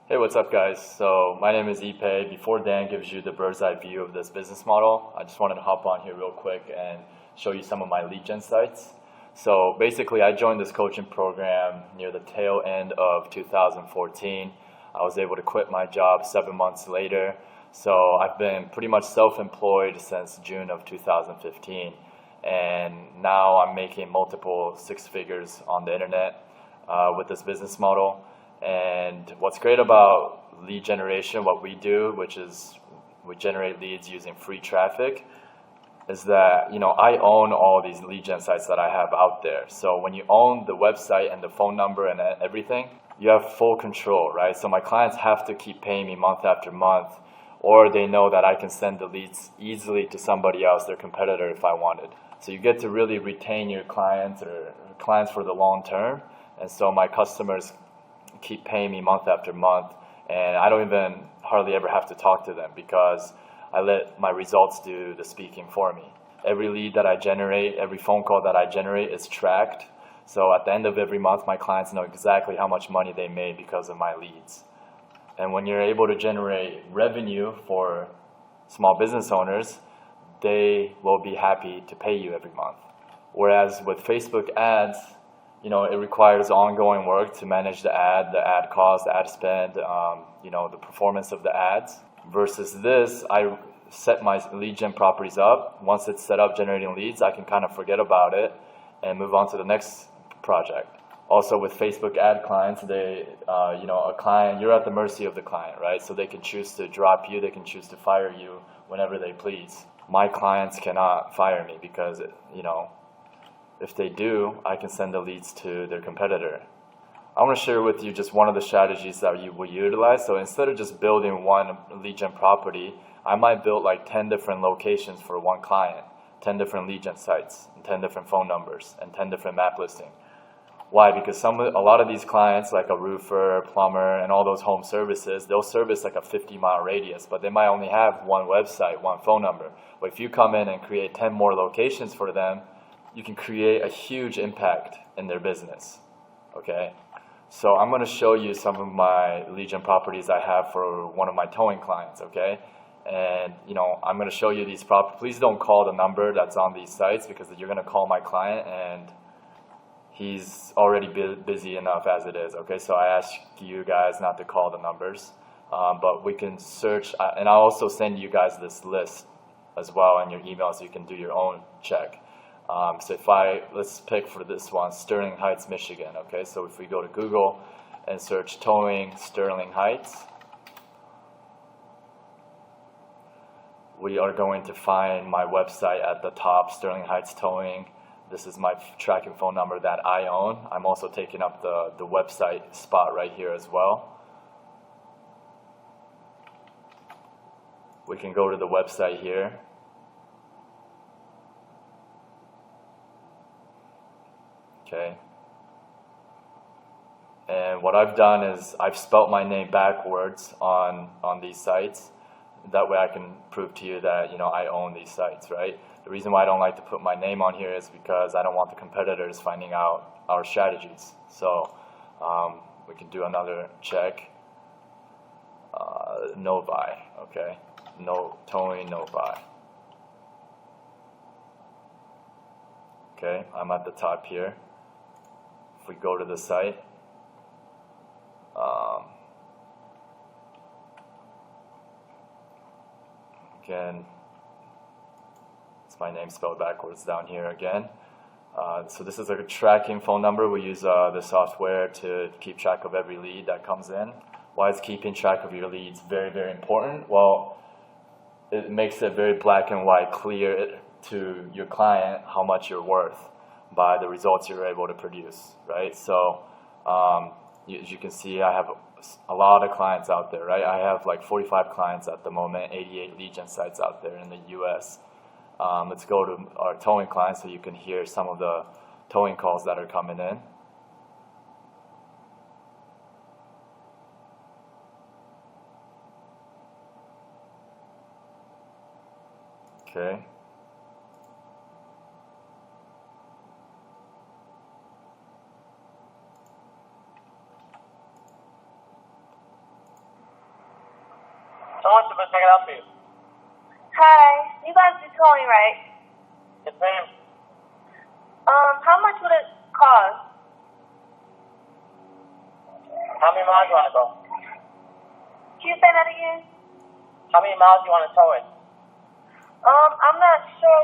Hey, what's up guys? So my name is Ipe. Before Dan gives you the bird's eye view of this business model, I just wanted to hop on here real quick and show you some of my lead gen sites. So basically I joined this coaching program near the tail end of 2014. I was able to quit my job 7 months later. So I've been pretty much self-employed since June of 2015. And now I'm making multiple six figures on the internet with this business model. And what's great about lead generation, what we do, which is we generate leads using free traffic, is that I own all these lead gen sites that I have out there. So when you own the website and the phone number and everything, you have full control, right? So my clients have to keep paying me month after month, or they know that I can send the leads easily to somebody else, their competitor, if I wanted. So you get to really retain your clients or clients for the long term. And so my customers keep paying me month after month, and I don't even hardly ever have to talk to them because I let my results do the speaking for me. Every lead that I generate, every phone call that I generate is tracked. So at the end of every month, my clients know exactly how much money they made because of my leads. And when you're able to generate revenue for small business owners, they will be happy to pay you every month. Whereas with Facebook ads, it requires ongoing work to manage the ad cost, the ad spend, the performance of the ads. Versus this, I set my lead gen properties up. Once it's set up generating leads, I can kind of forget about it and move on to the next project. Also with Facebook ad clients, a client, you're at the mercy of the client, right? So they can choose to drop you, they can choose to fire you whenever they please. My clients cannot fire me because, if they do, I can send the leads to their competitor. I want to share with you just one of the strategies that you will utilize. So instead of just building one lead gen property, I might build like 10 different locations for one client, 10 different lead gen sites, and 10 different phone numbers, and 10 different map listings. Why? Because a lot of these clients, like a roofer, plumber, and all those home services, they'll service like a 50-mile radius, but they might only have one website, one phone number. But if you come in and create 10 more locations for them, you can create a huge impact in their business, okay? So I'm going to show you some of my lead gen properties I have for one of my towing clients, okay? And, I'm going to show you these properties. Please don't call the number that's on these sites because you're going to call my client and he's already busy enough as it is, okay? So I ask you guys not to call the numbers, but we can search, and I'll also send you guys this list as well in your email so you can do your own check. So let's pick for this one, Sterling Heights, Michigan, okay? So if we go to Google and search towing Sterling Heights, we are going to find my website at the top, Sterling Heights Towing. This is my tracking phone number that I own. I'm also taking up the website spot right here as well. We can go to the website here. Okay. And what I've done is I've spelt my name backwards on these sites. That way I can prove to you that I own these sites, right? The reason why I don't like to put my name on here is because I don't want the competitors finding out our strategies. So we can do another check. Novi, okay? No towing Novi. Okay, I'm at the top here. If we go to the site, again, it's my name spelled backwards down here again. So this is a tracking phone number. We use the software to keep track of every lead that comes in. Why is keeping track of your leads very, very important? Well, it makes it very black and white clear to your client how much you're worth by the results you're able to produce, right? So as you can see, I have a lot of clients out there, right? I have like 45 clients at the moment, 88 lead gen sites out there in the US. Let's go to our towing clients so you can hear some of the towing calls that are coming in. Okay. Someone to check it out for you. Hi, you guys do towing, right? Yes, ma'am. How much would it cost? How many miles you want to go? Can you say that again? How many miles you want to tow it? I'm not sure.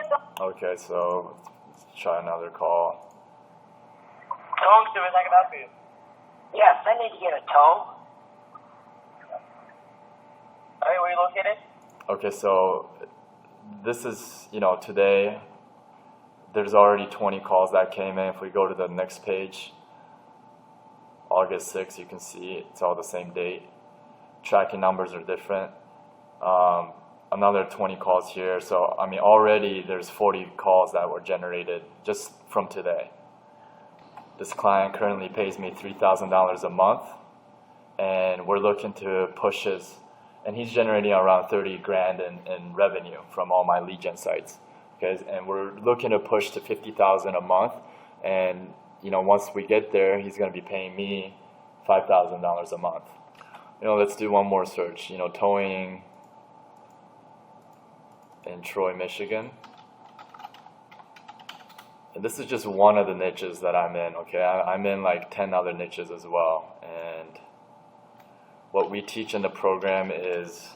Okay, so let's try another call. Someone to check it out for you. Yes, I need to get a tow. Alright, where you located? Okay, so this is, today there's already 20 calls that came in. If we go to the next page, August 6th, you can see it's all the same date. Tracking numbers are different. Another 20 calls here. So, already there's 40 calls that were generated just from today. This client currently pays me $3,000 a month, and we're looking to push his, and he's generating around 30 grand in revenue from all my lead gen sites. Okay, and we're looking to push to 50,000 a month, and once we get there, he's going to be paying me $5,000 a month. Let's do one more search. Towing in Troy, Michigan. And this is just one of the niches that I'm in. Okay, I'm in like 10 other niches as well, and what we teach in the program is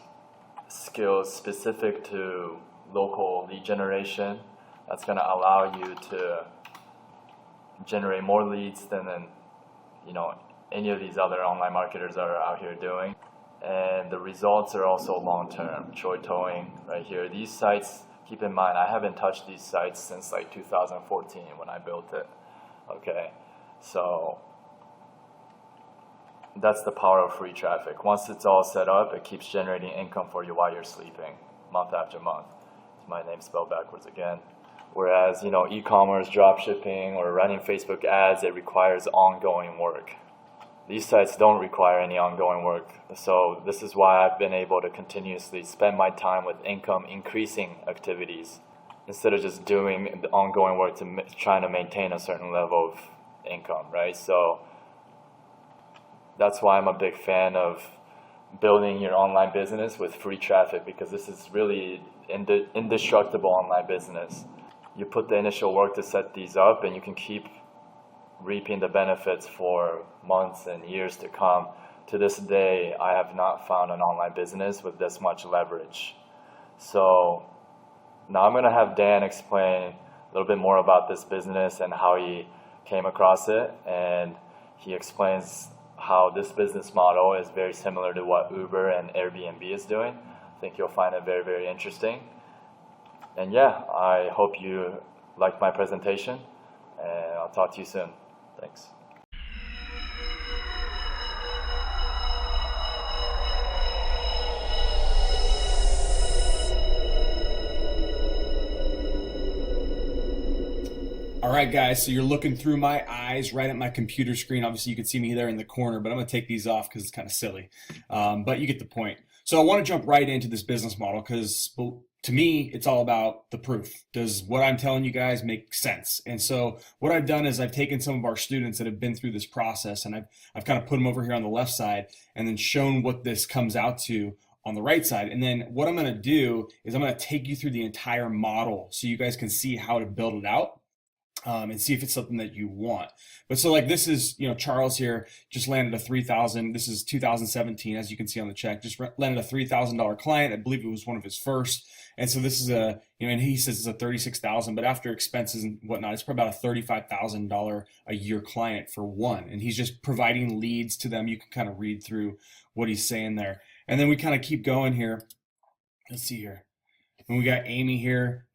skills specific to local lead generation. That's going to allow you to generate more leads than any of these other online marketers are out here doing. And the results are also long-term. Troy Towing right here. These sites, keep in mind, I haven't touched these sites since like 2014 when I built it. Okay, so that's the power of free traffic. Once it's all set up, it keeps generating income for you while you're sleeping, month after month. My name spelled backwards again. Whereas, e-commerce, drop shipping, or running Facebook ads, it requires ongoing work. These sites don't require any ongoing work. So this is why I've been able to continuously spend my time with income increasing activities instead of just doing the ongoing work to trying to maintain a certain level of income, right? So that's why I'm a big fan of building your online business with free traffic, because this is really indestructible online business. You put the initial work to set these up, and you can keep reaping the benefits for months and years to come. To this day, I have not found an online business with this much leverage. So now I'm going to have Dan explain a little bit more about this business and how he came across it, and he explains how this business model is very similar to what Uber and Airbnb is doing. I think you'll find it very, very interesting. And yeah, I hope you liked my presentation, and I'll talk to you soon. Thanks. All right, guys, so you're looking through my eyes right at my computer screen. Obviously, you can see me there in the corner, but I'm going to take these off because it's kind of silly. But you get the point. So I want to jump right into this business model because to me, it's all about the proof. Does what I'm telling you guys make sense? And so what I've done is I've taken some of our students that have been through this process, and I've kind of put them over here on the left side and then shown what this comes out to on the right side. And then what I'm going to do is I'm going to take you through the entire model so you guys can see how to build it out. And see if it's something that you want. But so like this is, Charles here just landed a $3,000. This is 2017, as you can see on the check, just landed a $3,000 client. I believe it was one of his first. And so this is and he says it's a $36,000, but after expenses and whatnot, it's probably about a $35,000 a year client for one. And he's just providing leads to them. You can kind of read through what he's saying there. And then we kind of keep going here. Let's see here. And we got Amy here.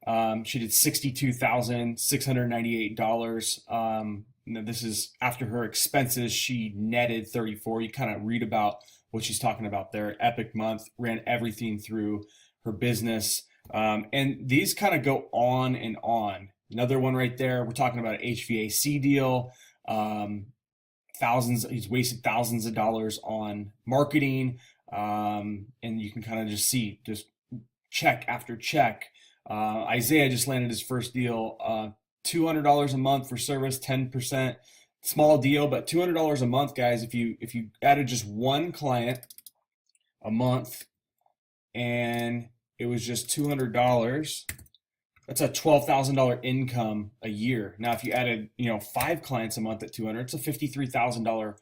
She did $62,698. This is after her expenses. She netted 34. You kind of read about what she's talking about there. Epic month, ran everything through her business. And these kind of go on and on. Another one right there. We're talking about an HVAC deal. He's wasted thousands of dollars on marketing. And you can kind of just see just check after check. Isaiah just landed his first deal, $200 a month for service, 10%, small deal, but $200 a month, guys. If you added just one client a month, and it was just $200. That's a $12,000 income a year. Now, if you added, 5 clients a month at 200, it's a $53,000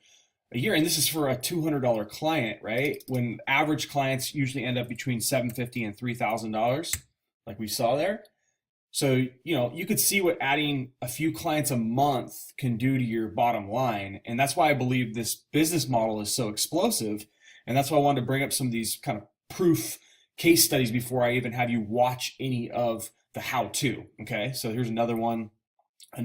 a year. And this is for a $200 client, right? When average clients usually end up between $750 and $3,000, like we saw there. So, you could see what adding a few clients a month can do to your bottom line. And that's why I believe this business model is so explosive. And that's why I wanted to bring up some of these kind of proof case studies before I even have you watch any of the how-to. Okay. So here's another one. I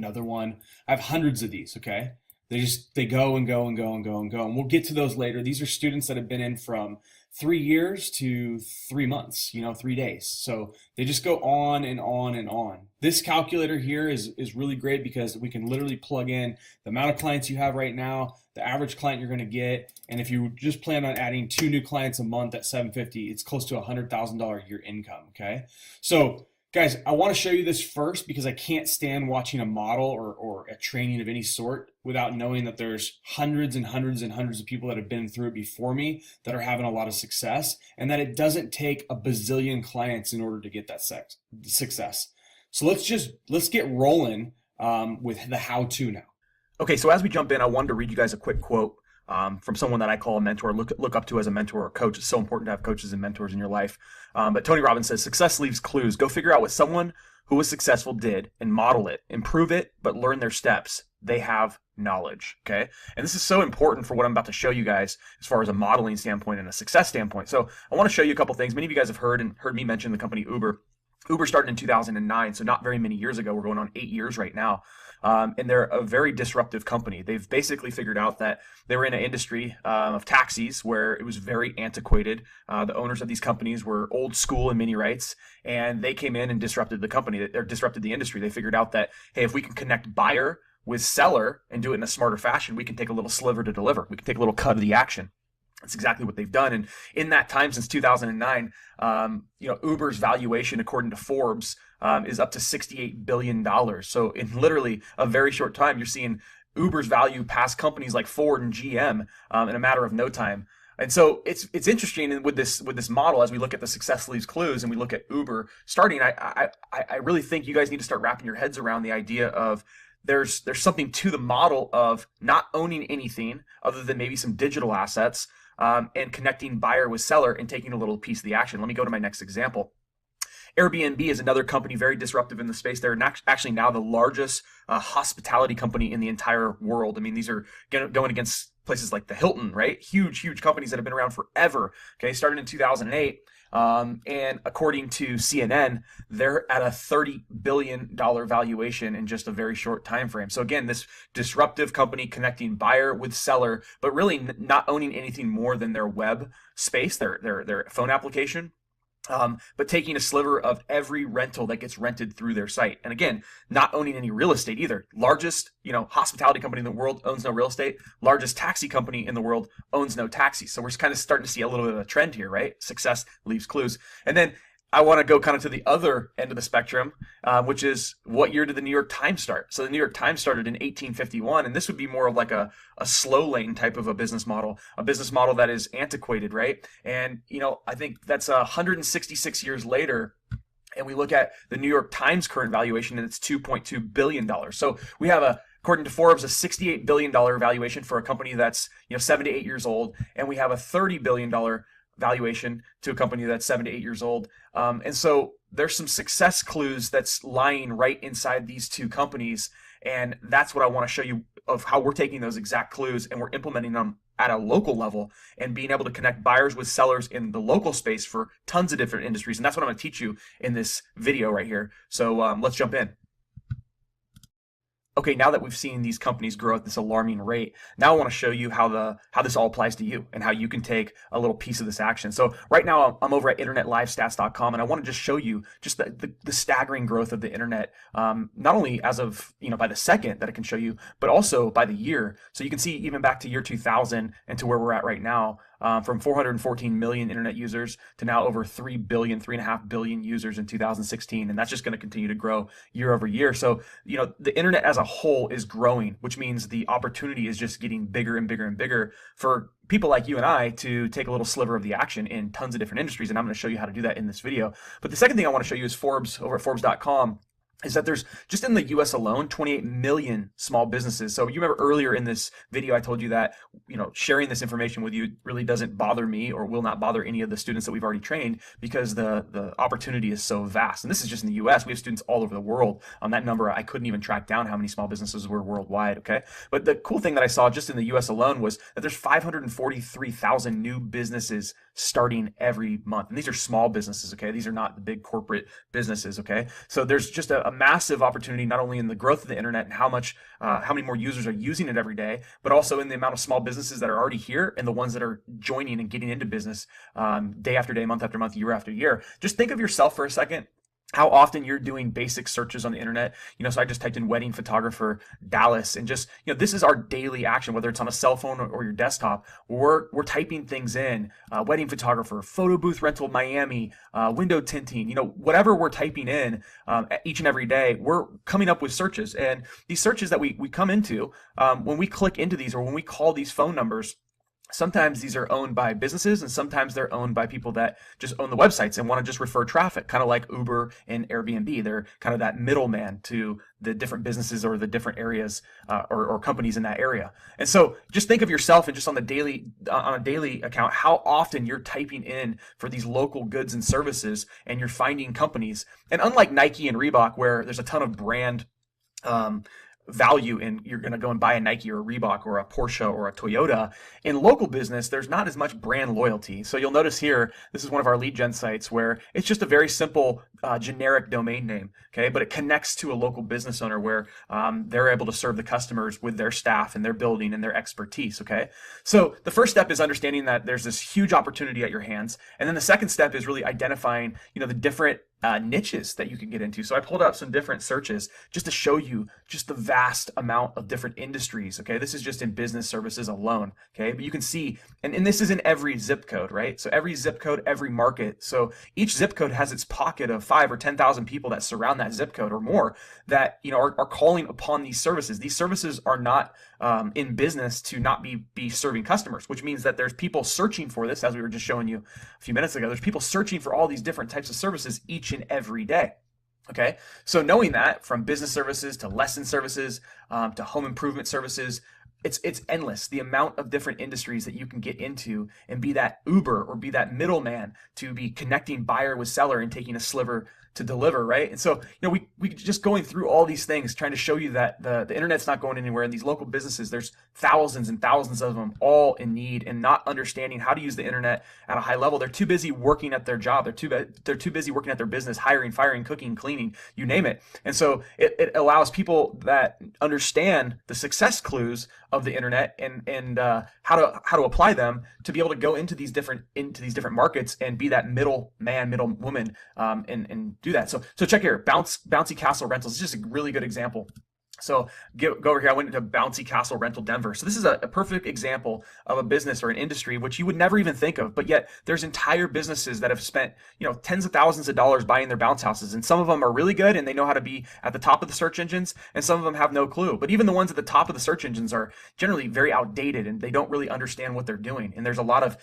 have hundreds of these. Okay. They go and go and go and go and go. And we'll get to those later. These are students that have been in from 3 years to 3 months, 3 days. So they just go on and on and on. This calculator here is really great because we can literally plug in the amount of clients you have right now, the average client you're going to get. And if you just plan on adding 2 new clients a month at $750, it's close to $100,000 a year income. Okay. So guys, I want to show you this first because I can't stand watching a model or a training of any sort without knowing that there's hundreds and hundreds and hundreds of people that have been through it before me that are having a lot of success, and that it doesn't take a bazillion clients in order to get that success. So let's get rolling with the how-to now. Okay, so as we jump in, I wanted to read you guys a quick quote from someone that I call a mentor, look up to as a mentor or coach. It's so important to have coaches and mentors in your life. But Tony Robbins says, success leaves clues. Go figure out what someone who was successful did and model it, improve it, but learn their steps. They have knowledge. Okay. And this is so important for what I'm about to show you guys as far as a modeling standpoint and a success standpoint. So I want to show you a couple things. Many of you guys have heard me mention the company Uber. Uber started in 2009, so not very many years ago. We're going on 8 years right now. And they're a very disruptive company. They've basically figured out that they were in an industry of taxis where it was very antiquated. The owners of these companies were old school in many rights, and they came in and disrupted the company, or disrupted the industry. They figured out that, hey, if we can connect buyer with seller and do it in a smarter fashion, we can take a little sliver to deliver. We can take a little cut of the action. That's exactly what they've done. And in that time, since 2009, Uber's valuation, according to Forbes, is up to $68 billion. So in literally a very short time, you're seeing Uber's value pass companies like Ford and GM in a matter of no time. And so it's interesting with this model, as we look at the success leaves clues and we look at Uber starting, I really think you guys need to start wrapping your heads around the idea of there's something to the model of not owning anything other than maybe some digital assets, and connecting buyer with seller and taking a little piece of the action. Let me go to my next example. Airbnb is another company very disruptive in the space. They're actually now the largest hospitality company in the entire world. I mean, these are going against places like the Hilton, right? Huge companies that have been around forever. Okay, started in 2008. And according to CNN, they're at a $30 billion valuation in just a very short time frame. So again, this disruptive company connecting buyer with seller, but really not owning anything more than their web space, their phone application. But taking a sliver of every rental that gets rented through their site. And again, not owning any real estate either. Largest, hospitality company in the world owns no real estate. Largest taxi company in the world owns no taxis. So we're kind of starting to see a little bit of a trend here, right? Success leaves clues. And then I want to go kind of to the other end of the spectrum, which is what year did the New York Times start? So the New York Times started in 1851, and this would be more of like a slow lane type of a business model that is antiquated, right? And, I think that's 166 years later, and we look at the New York Times current valuation, and it's $2.2 billion. So we have according to Forbes, a $68 billion valuation for a company that's 7 to 8 years old, and we have a $30 billion valuation to a company that's 7 to 8 years old. And so there's some success clues that's lying right inside these two companies. And that's what I want to show you of how we're taking those exact clues and we're implementing them at a local level and being able to connect buyers with sellers in the local space for tons of different industries. And that's what I'm going to teach you in this video right here. So let's jump in. Okay, now that we've seen these companies grow at this alarming rate, now I want to show you how this all applies to you and how you can take a little piece of this action. So right now I'm over at internetlivestats.com, and I want to just show you just the staggering growth of the internet, not only as of by the second that I can show you, but also by the year. So you can see even back to year 2000 and to where we're at right now, from 414 million internet users to now over 3.5 billion users in 2016. And that's just going to continue to grow year over year. So, the internet as a whole is growing, which means the opportunity is just getting bigger and bigger and bigger for people like you and I to take a little sliver of the action in tons of different industries. And I'm going to show you how to do that in this video. But the second thing I want to show you is Forbes, over at Forbes.com, is that there's just in the US alone 28 million small businesses. So you remember earlier in this video I told you that sharing this information with you really doesn't bother me or will not bother any of the students that we've already trained, because the opportunity is so vast. And this is just in the US. We have students all over the world. That number, I couldn't even track down how many small businesses were worldwide, okay? But the cool thing that I saw just in the US alone was that there's 543,000 new businesses starting every month. And these are small businesses, okay? These are not the big corporate businesses, okay? So there's just a massive opportunity, not only in the growth of the internet and how many more users are using it every day, but also in the amount of small businesses that are already here and the ones that are joining and getting into business day after day, month after month, year after year. Just think of yourself for a second, how often you're doing basic searches on the internet. So I just typed in wedding photographer Dallas, and just, this is our daily action, whether it's on a cell phone or your desktop. We're typing things in, wedding photographer, photo booth rental Miami, window tinting, whatever we're typing in each and every day, we're coming up with searches. And these searches that we come into, when we click into these or when we call these phone numbers, sometimes these are owned by businesses and sometimes they're owned by people that just own the websites and want to just refer traffic, kind of like Uber and Airbnb. They're kind of that middleman to the different businesses or the different areas or companies in that area. And so just think of yourself and just on a daily account, how often you're typing in for these local goods and services and you're finding companies. And unlike Nike and Reebok, where there's a ton of brand value in, you're going to go and buy a Nike or a Reebok or a Porsche or a Toyota, in local business there's not as much brand loyalty. So you'll notice here, this is one of our lead gen sites where it's just a very simple generic domain name, okay, but it connects to a local business owner where they're able to serve the customers with their staff and their building and their expertise, okay? So the first step is understanding that there's this huge opportunity at your hands, and then the second step is really identifying the different niches that you can get into. So I pulled up some different searches just to show you just the vast amount of different industries, okay? This is just in business services alone, okay? But you can see, and this is in every zip code, right? So every zip code, every market. So each zip code has its pocket of 5,000 or 10,000 people that surround that zip code or more that, are calling upon these services. These services are not in business to not be serving customers, which means that there's people searching for this, as we were just showing you a few minutes ago. There's people searching for all these different types of services each and every day. Okay, so knowing that, from business services to lesson services to home improvement services, it's endless, the amount of different industries that you can get into and be that Uber or be that middleman to be connecting buyer with seller and taking a sliver to deliver, right? And so, we just going through all these things, trying to show you that the internet's not going anywhere. And these local businesses, there's thousands and thousands of them, all in need and not understanding how to use the internet at a high level. They're too busy working at their job. They're too busy working at their business, hiring, firing, cooking, cleaning, you name it. And so it allows people that understand the success clues of the internet and how to apply them to be able to go into these different markets and be that middle man, middle woman, and do that. So check here, Bouncy Castle Rentals is just a really good example. So go over here. I went into Bouncy Castle Rental Denver. So this is a perfect example of a business or an industry which you would never even think of, but yet there's entire businesses that have spent tens of thousands of dollars buying their bounce houses, and some of them are really good and they know how to be at the top of the search engines, and some of them have no clue. But even the ones at the top of the search engines are generally very outdated and they don't really understand what they're doing. And there's a lot of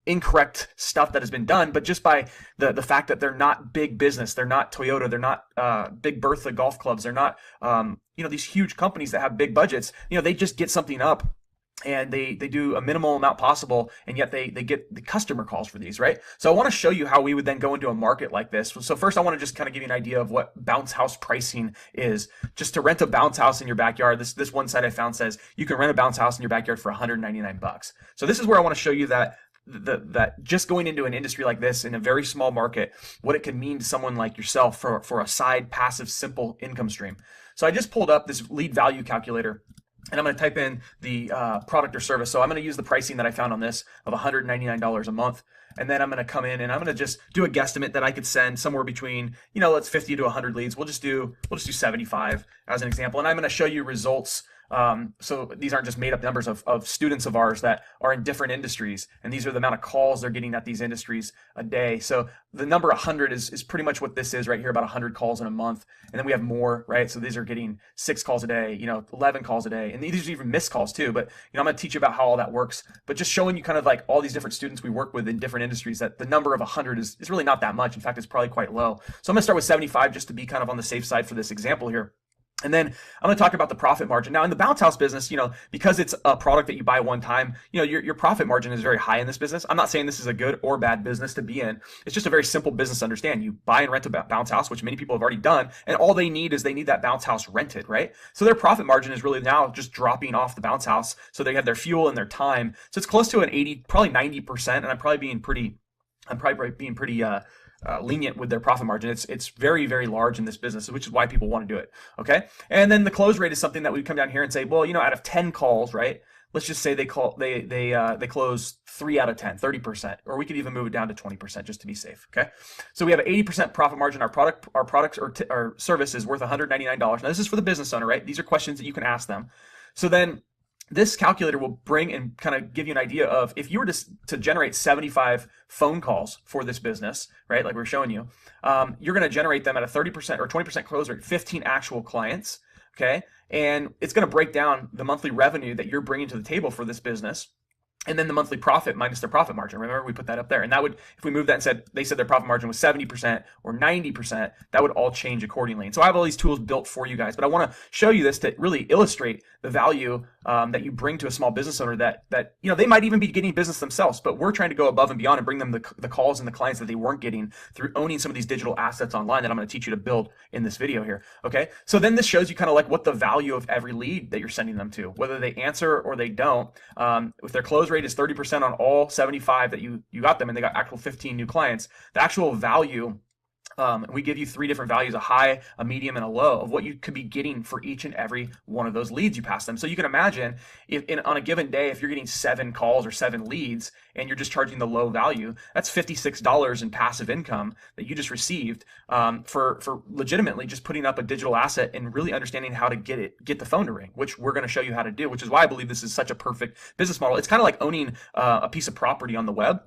incorrect stuff that has been done, but just by the fact that they're not big business, they're not Toyota, they're not Big Bertha golf clubs, they're not these huge companies that have big budgets. They just get something up and they do a minimal amount possible, and yet they get the customer calls for these, right? So I want to show you how we would then go into a market like this. So first I want to just kind of give you an idea of what bounce house pricing is. Just to rent a bounce house in your backyard, this one site I found says you can rent a bounce house in your backyard for $199. So this is where I want to show you that just going into an industry like this in a very small market, what it can mean to someone like yourself for a side passive simple income stream. So I just pulled up this lead value calculator, and I'm going to type in the product or service. So I'm going to use the pricing that I found on this of $199 a month. And then I'm going to come in and I'm going to just do a guesstimate that I could send somewhere between, let's 50 to 100 leads. We'll just do 75 as an example. And I'm going to show you results So these aren't just made up numbers of students of ours that are in different industries, and these are the amount of calls they're getting at these industries a day. So the number 100 is pretty much what this is right here, about 100 calls in a month. And then we have more, right? So these are getting 6 calls a day, 11 calls a day, and these are even missed calls too. But I'm going to teach you about how all that works. But just showing you kind of like all these different students we work with in different industries, that the number of 100 is really not that much. In fact, it's probably quite low. So I'm going to start with 75 just to be kind of on the safe side for this example here. And then I'm going to talk about the profit margin. Now in the bounce house business, because it's a product that you buy one time, your profit margin is very high in this business. I'm not saying this is a good or bad business to be in. It's just a very simple business to understand. You buy and rent a bounce house, which many people have already done. And all they need is that bounce house rented, right? So their profit margin is really now just dropping off the bounce house. So they have their fuel and their time. So it's close to an 80, probably 90%. And I'm probably being pretty lenient with their profit margin. It's very, very large in this business, which is why people want to do it. Okay. And then the close rate is something that we come down here and say, well, out of 10 calls, right? Let's just say they close 3 out of 10, 30%, or we could even move it down to 20% just to be safe. Okay. So we have an 80% profit margin. Our products or service is worth $199. Now this is for the business owner, right? These are questions that you can ask them. So then this calculator will bring and kind of give you an idea of if you were to generate 75 phone calls for this business, right? Like we're showing you, you're going to generate them at a 30% or 20% close rate, 15 actual clients. Okay. And it's going to break down the monthly revenue that you're bringing to the table for this business. And then the monthly profit minus their profit margin. Remember, we put that up there. And that would, if we moved that and they said their profit margin was 70% or 90%, that would all change accordingly. And so I have all these tools built for you guys, but I want to show you this to really illustrate the value that you bring to a small business owner that they might even be getting business themselves, but we're trying to go above and beyond and bring them the calls and the clients that they weren't getting through owning some of these digital assets online that I'm going to teach you to build in this video here. Okay. So then this shows you kind of like what the value of every lead that you're sending them to, whether they answer or they don't. If their close rate is 30% on all 75 that you got them and they got actual 15 new clients, the actual value, we give you 3 different values, a high, a medium, and a low of what you could be getting for each and every one of those leads you pass them. So you can imagine if on a given day, if you're getting 7 calls or 7 leads and you're just charging the low value, that's $56 in passive income that you just received for legitimately just putting up a digital asset and really understanding how to get the phone to ring, which we're going to show you how to do, which is why I believe this is such a perfect business model. It's kind of like owning a piece of property on the web.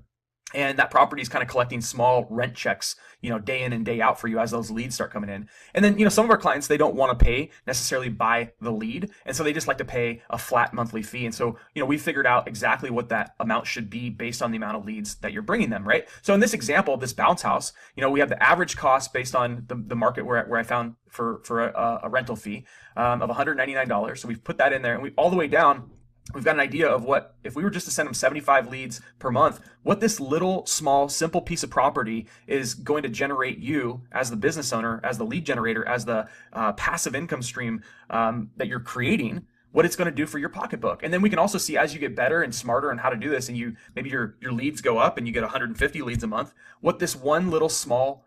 And that property is kind of collecting small rent checks, day in and day out for you as those leads start coming in. And then, some of our clients, they don't want to pay necessarily by the lead. And so they just like to pay a flat monthly fee. And so, we figured out exactly what that amount should be based on the amount of leads that you're bringing them, right? So in this example of this bounce house, we have the average cost based on the market where I found for a rental fee of $199. So we've put that in there and all the way down. We've got an idea of what, if we were just to send them 75 leads per month, what this little, small, simple piece of property is going to generate you as the business owner, as the lead generator, as the passive income stream that you're creating, what it's going to do for your pocketbook. And then we can also see as you get better and smarter on how to do this, and maybe your leads go up and you get 150 leads a month, what this one little small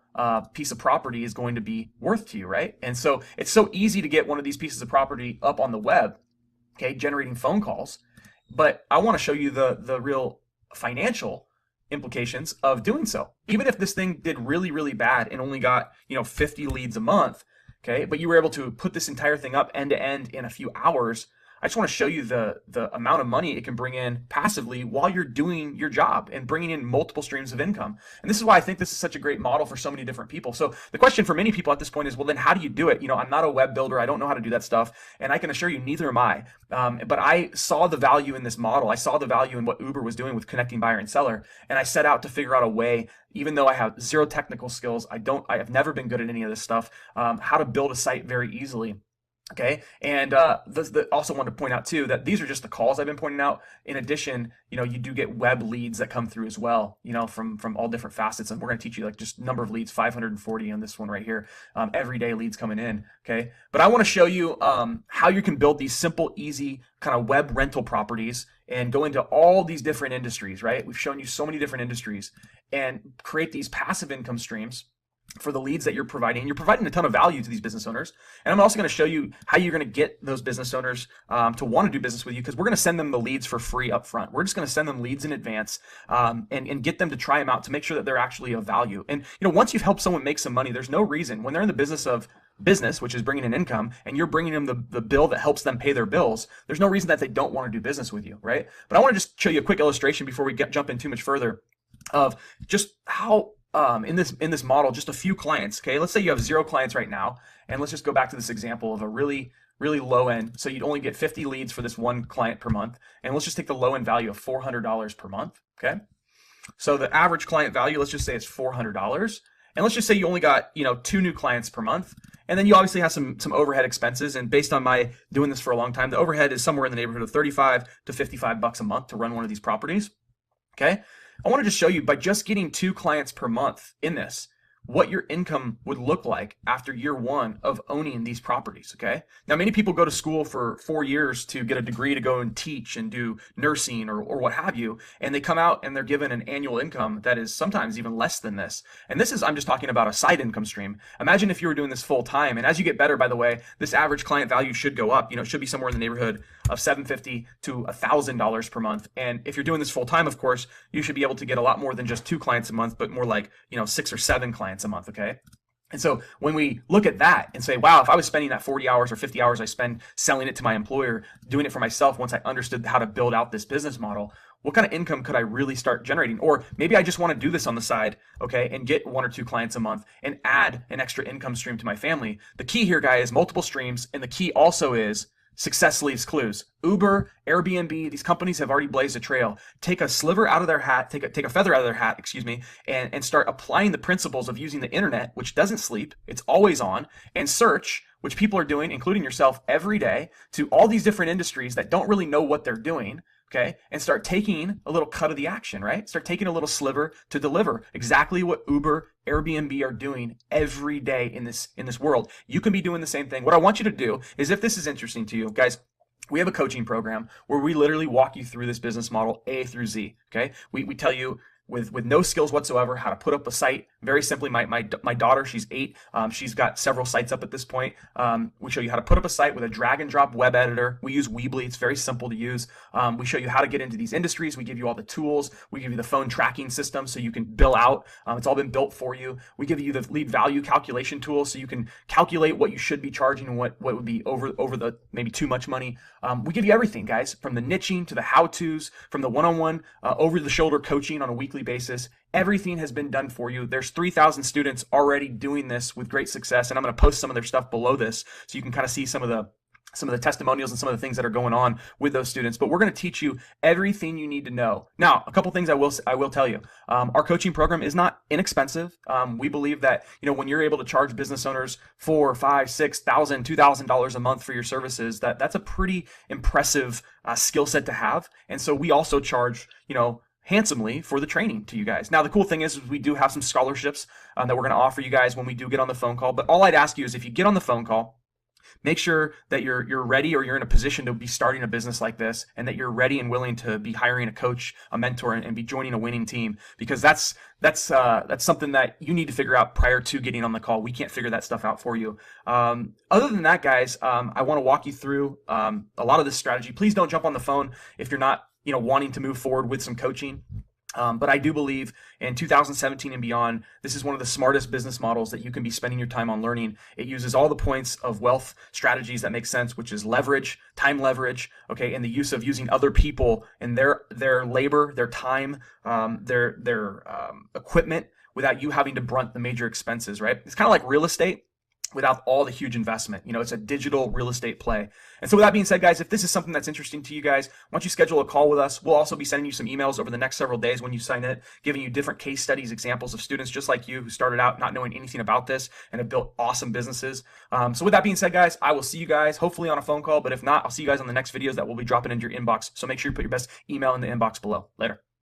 piece of property is going to be worth to you, right? And so it's so easy to get one of these pieces of property up on the web, okay, generating phone calls. But I want to show you the real financial implications of doing so. Even if this thing did really, really bad and only got, 50 leads a month, okay, but you were able to put this entire thing up end to end in a few hours, I just want to show you the amount of money it can bring in passively while you're doing your job and bringing in multiple streams of income. And this is why I think this is such a great model for so many different people. So the question for many people at this point is, well, then how do you do it? I'm not a web builder. I don't know how to do that stuff. And I can assure you, neither am I. But I saw the value in this model. I saw the value in what Uber was doing with connecting buyer and seller. And I set out to figure out a way, even though I have zero technical skills, I have never been good at any of this stuff, how to build a site very easily. Okay. And also want to point out too that these are just the calls I've been pointing out. In addition, you do get web leads that come through as well, from all different facets. And we're going to teach you like just number of leads, 540 on this one right here. Everyday leads coming in. Okay. But I want to show you how you can build these simple, easy kind of web rental properties and go into all these different industries, right? We've shown you so many different industries and create these passive income streams for the leads that you're providing. You're providing a ton of value to these business owners. And I'm also going to show you how you're going to get those business owners to want to do business with you, because we're going to send them the leads for free up front. We're just going to send them leads in advance and get them to try them out to make sure that they're actually of value. And once you've helped someone make some money, there's no reason when they're in the business of business, which is bringing in income, and you're bringing them the bill that helps them pay their bills, there's no reason that they don't want to do business with you, right? But I want to just show you a quick illustration before we jump in too much further of just how in this model, just a few clients. Okay, let's say you have 0 clients right now, and let's just go back to this example of a really low end. So you'd only get 50 leads for this one client per month, and let's just take the low end value of $400 per month. Okay, so the average client value, let's just say it's $400, and let's just say you only got 2 new clients per month, and then you obviously have some overhead expenses. And based on my doing this for a long time, the overhead is somewhere in the neighborhood of $35 to $55 a month to run one of these properties. Okay, I want to just show you by just getting 2 clients per month in this, what your income would look like after year 1 of owning these properties. Okay, now many people go to school for 4 years to get a degree to go and teach and do nursing or what have you, and they come out and they're given an annual income that is sometimes even less than this. And this is, I'm just talking about a side income stream. Imagine if you were doing this full time, and as you get better, by the way, this average client value should go up. It should be somewhere in the neighborhood of $750 to $1,000 per month. And if you're doing this full time, of course, you should be able to get a lot more than just 2 clients a month, but more like 6 or 7 clients a month. Okay, and so when we look at that and say, wow, if I was spending that 40 hours or 50 hours I spend selling it to my employer, doing it for myself, once I understood how to build out this business model, what kind of income could I really start generating? Or maybe I just want to do this on the side, okay, and get 1 or 2 clients a month and add an extra income stream to my family. The key here, guys, is multiple streams, and the key also is success leaves clues. Uber, Airbnb, these companies have already blazed a trail. Take a sliver out of their hat, take a feather out of their hat, and start applying the principles of using the internet, which doesn't sleep, it's always on, and search, which people are doing, including yourself, every day, to all these different industries that don't really know what they're doing. Okay, and start taking a little cut of the action, right? Start taking a little sliver to deliver exactly what Uber, Airbnb are doing every day in this world. You can be doing the same thing. What I want you to do is, if this is interesting to you, guys, we have a coaching program where we literally walk you through this business model A through Z. Okay, we tell you with no skills whatsoever how to put up a site. Very simply, my daughter, she's 8, she's got several sites up at this point. We show you how to put up a site with a drag and drop web editor. We use Weebly, it's very simple to use. We show you how to get into these industries. We give you all the tools. We give you the phone tracking system so you can bill out. It's all been built for you. We give you the lead value calculation tool so you can calculate what you should be charging and what would be over the maybe too much money. We give you everything, guys, from the niching to the how-tos, from the one-on-one over-the-shoulder coaching on a weekly basis. Everything has been done for you. There's 3,000 students already doing this with great success, and I'm going to post some of their stuff below this so you can kind of see some of the testimonials and some of the things that are going on with those students. But we're going to teach you everything you need to know. Now, a couple things I will tell you. Our coaching program is not inexpensive. We believe that when you're able to charge business owners $4,000, $5,000, $6,000, $2,000 a month for your services, that's a pretty impressive skill set to have. And so we also charge handsomely for the training to you guys. Now, the cool thing is we do have some scholarships that we're going to offer you guys when we do get on the phone call. But all I'd ask you is, if you get on the phone call, make sure that you're ready, or you're in a position to be starting a business like this, and that you're ready and willing to be hiring a coach, a mentor, and be joining a winning team, because that's something that you need to figure out prior to getting on the call. We can't figure that stuff out for you. Other than that, guys, I want to walk you through a lot of this strategy. Please don't jump on the phone if you're not wanting to move forward with some coaching. But I do believe in 2017 and beyond, this is one of the smartest business models that you can be spending your time on learning. It uses all the points of wealth strategies that make sense, which is leverage, time leverage, okay, and the use of using other people and their labor, their time, their equipment, without you having to brunt the major expenses, right? It's kind of like real estate without all the huge investment. It's a digital real estate play. And so with that being said, guys, if this is something that's interesting to you guys, why don't you schedule a call with us? We'll also be sending you some emails over the next several days when you sign in, giving you different case studies, examples of students just like you who started out not knowing anything about this and have built awesome businesses. So with that being said, guys, I will see you guys hopefully on a phone call, but if not, I'll see you guys on the next videos that will be dropping into your inbox. So make sure you put your best email in the inbox below. Later.